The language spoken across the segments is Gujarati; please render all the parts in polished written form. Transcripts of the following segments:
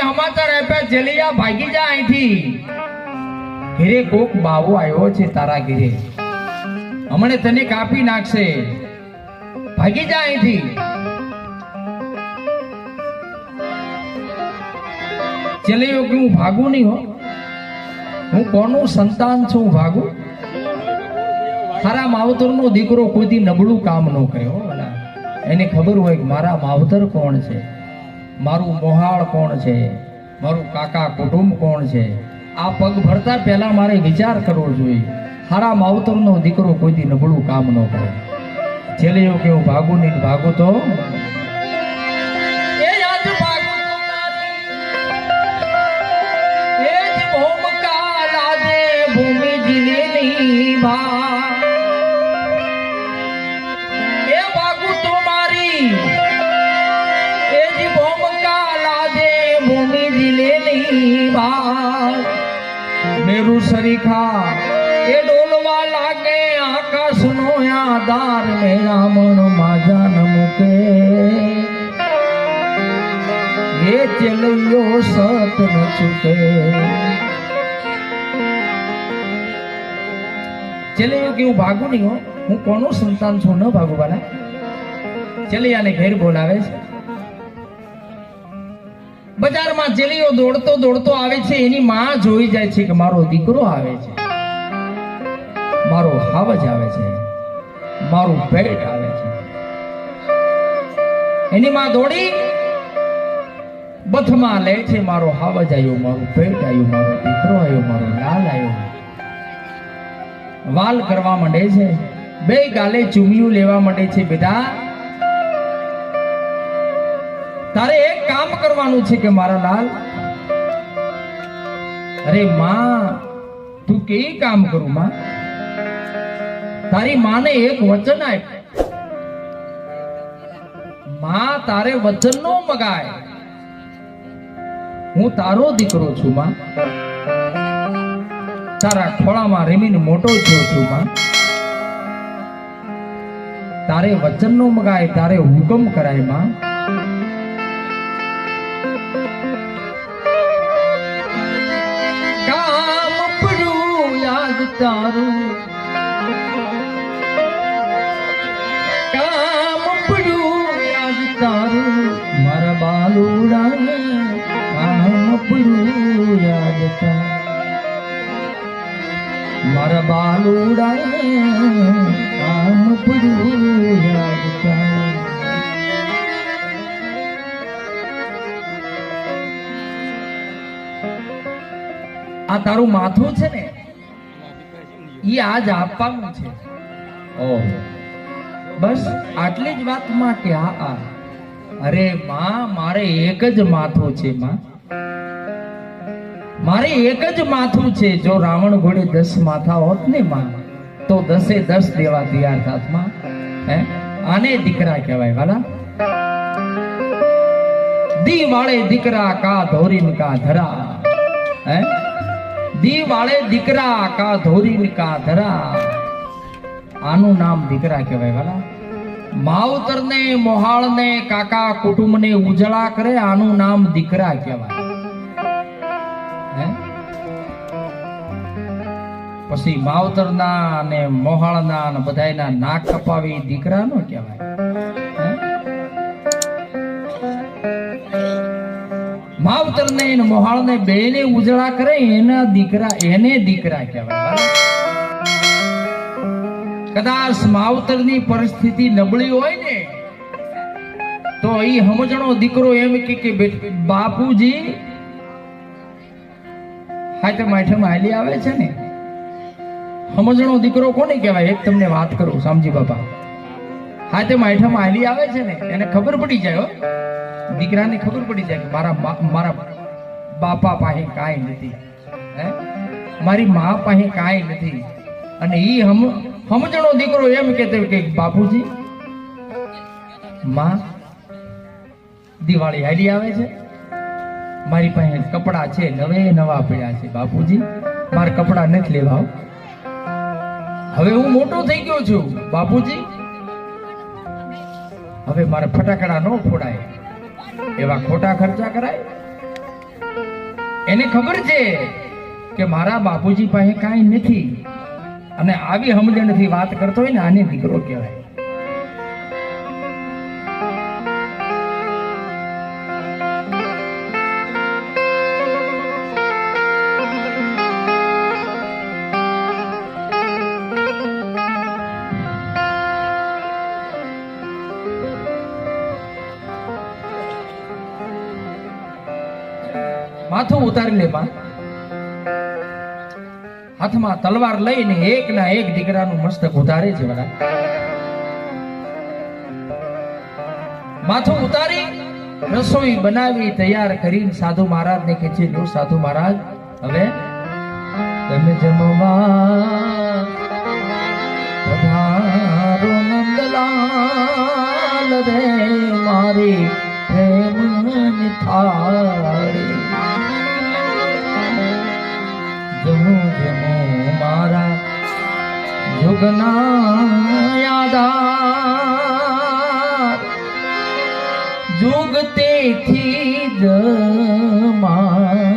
સમાચાર આપ્યા જેલિયા ભાગી જા અહીંથી. ઘરે કોક બાવો આવ્યો છે તારા ઘરે, હમણે તને કાપી નાખશે, ભાગી જા અહીંથી. ચેલિયો કે હું ભાગું નહીં હો, હું કોનું સંતાન છું ભાગું? તારા માવતરનો દીકરો કોઈથી નબળું કામ ન કરે હો. એને ખબર હોય કે મારા માવતર કોણ છે, મારું મોહાળ કોણ છે, મારું કાકા કુટુંબ કોણ છે. આ પગ ભરતા પહેલા મારે વિચાર કરવો જોઈએ. હારા માવતરનો દીકરો કોઈથી નબળું કામ ન કરે. છેલ્લે એવું કે હું ભાગું નહીં, ભાગું તો ભૂમિ જીલેની ભા એ ભાગું તો મારી એ જી ભોમકા લાદે ભૂમિ જીલેની ભા મેરુ સરીખા એ ડોલવા લાગે આકાશનો આધાર મેરા મન માજા ન મૂકે એ ચેલૈયો સત ન ચૂકે. ચેલિયો કે હું ભાગું નહીં હો, હું કોનું સંતાન છું, ન ભાગું વાલા. ચેલિયાને ઘેર બોલાવે છે. બજારમાં ચેલિયો દોડતો દોડતો આવે છે. એની માં જોઈ જાય છે કે મારો દીકરો આવે છે, મારો હાવજ આવે છે, મારું પેટ આવે છે. એની માં દોડી બથમાં લે છે, મારો હાવજ આવ્યો, મારું પેટ આવ્યું, મારો દીકરો આવ્યો, મારો લાલ આવ્યો. વાલ કરવા માંડે છે, બે ગાલે ચૂમિયું લેવા માંડે છે. બેટા તારે એક કામ કરવાનું છે કે મારા લાલ. અરે માં તું કે કામ કરું માં? તારી માને એક વચન આપ. માં તારે વચન નો મગાય, હું તારો દીકરો છું માં, તારા ખોળામાં રમીને મોટો થયો છું માં. તારે વચન નો મગાય, તારે હુકમ કરાય માં. કામ પડ્યું યાદ તારું, કામ પડ્યું યાદ તારું મારા બાલુડા, કામ પડ્યું યાદ તારું મારા બાલુડા, કામ પડ્યું યાદ તારું. આ તારું માથું છે ને, ઈ આજ આપવાનું છે. ઓહ બસ આટલી જ વાત માં કે આ અરે માં મારે એક જ માથું છે માં, મારે એક જ માથું છે. જો રાવણ ઘોડે 10 માથા હોત ને માં તો 10 દેવા તૈયાર થાત માં. હે આને દીકરા કહેવાય વાલા. દી વાળે દીકરા કા ધોરીન કા ધરા, હે દી વાળે દીકરા કા ધોરીન કા ધરા, આનું નામ દીકરા કહેવાય વાલા. માવતર ને મોહાળ ને કાકા કુટુંબ ને ઉજળા કરે, આનું નામ દીકરા કહેવાય. પછી માવતરના અને મોહાળના અને બધાયના નાક કપાવી દીકરા નો કહેવાય. માવતર ને મોહાળ ને બેને ઉજળા કરે એના દીકરા, એને દીકરા કહેવાય. કદાચ માવતર ની પરિસ્થિતિ નબળી હોય ને તો ઈ સમજણો દીકરો એમ કે બાપુજી હાથે હાલી આવે છે ને. સમજણો દીકરો કોને કહેવાય? એક તમને વાત કરું સમજી બાપા. હાથે હાલી આવે છે ને એને ખબર પડી જાય હો, દીકરાને ખબર પડી જાય કે મારા બાપા પાસે કાંઈ નથી, હે મારી મા પાસે કાંઈ નથી. અને ઈ સમજણો દીકરો એમ કહેતો કે બાપુજી માં દિવાળી હાલી આવે છે, મારી પાસે કપડા છે નવે નવા પડ્યા છે, બાપુજી મારે કપડા નથી લેવા, હવે હું મોટો થઈ ગયો છું બાપુજી, હવે મારે ફટાકડા ન ફોડાય, એવા ખોટા ખર્ચા કરાય. એને ખબર છે કે મારા બાપુજી પાસે કાંઈ નથી, અને આવી સમજણથી વાત કરતો હોય ને આને દીકરો કહેવાય. માથું ઉતારી લે બા. હાથમાં તલવાર લઈને એક ના એક દીકરાનું મસ્તક ઉતારે છે બધા. માથું ઉતારી રસોઈ બનાવી તૈયાર કરીને સાધુ મહારાજ ને ખેંચી લો. સાધુ મહારાજ હવે તમે જમવા પધારો નંદલાલ રે મારી પ્રેમની થાળી. જમો જમો મારા યુગના યાદાર, જુગતેથી જમારો.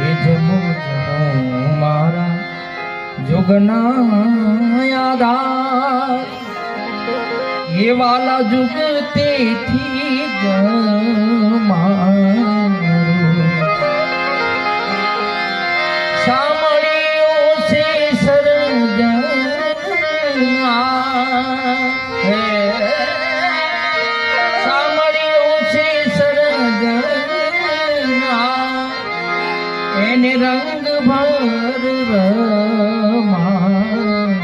એ જમો જમો મારા યુગના યાદાર, એ વાલા જુગતેથી સાંભળ્યો છે સાંભળ્યો છે સરજના, એને રંગ ભર મારા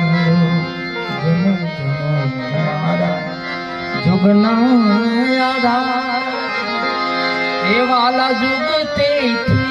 જુગના યાદા, એ વાલા જુગતેથી